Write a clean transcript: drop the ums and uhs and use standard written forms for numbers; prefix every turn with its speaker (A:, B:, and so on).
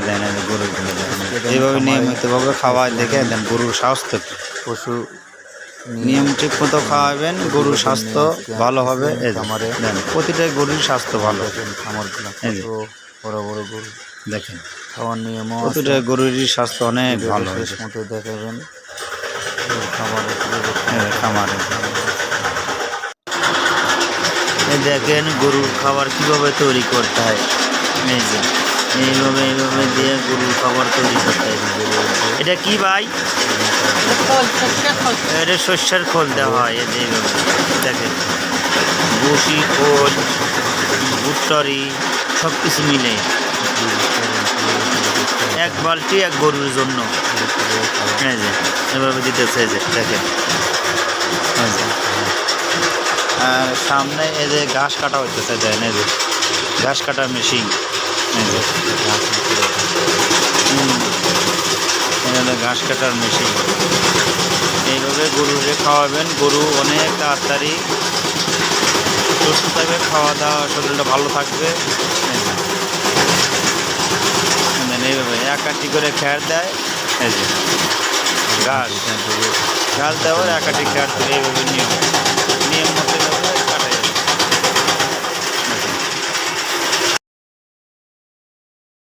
A: দেন গরুগুলো দেখেন এইভাবে নিয়মিতভাবে খাওয়ায় দেখে দেন গরুর স্বাস্থ্য
B: পশু
A: নিয়ম ঠিক মতো খাওয়াবেন গরুর স্বাস্থ্য ভালো হবে।
B: খামারে
A: দেন প্রতিটা গরুর স্বাস্থ্য ভালো।
B: খামারগুলো বড় বড় গরু
A: দেখেন
B: খাওয়ার নিয়মও
A: প্রতিটা গরুরই স্বাস্থ্য অনেক ভালো হয়েছে।
B: মতো দেখাবেন
A: খামারে দেখেন গরুর খাবার কিভাবে তৈরি করতে হয়। এই যে এইভাবে দিয়ে গরুর খাবার তৈরি করতে হয়। এটা কি ভাই? এটা শস্যের খোল দেওয়া হয়। এই যে এইভাবে দেখেন ভুসি খোল ভুট্টারি সব কিছু মিলে এক বালতি এক গরুর জন্য। এই যে এভাবে দিতেছে এই যে দেখেন। আর সামনে এই যে ঘাস কাটা হইতেছে দেখেন এই যে ঘাস কাটার মেশিন। এটা ঘাস কাটার মেশিন। এইভাবে গরুকে খাওয়াবেন গরু অনেক তাড়াতাড়ি সুস্থ থাকবে, খাওয়া দাওয়া শরীরটা ভালো থাকবে। এইভাবে একাটি করে খ্যার দেয় এই যে ঘাস দেওয়ার একাটি খ্যার করে এইভাবে নিয়ম।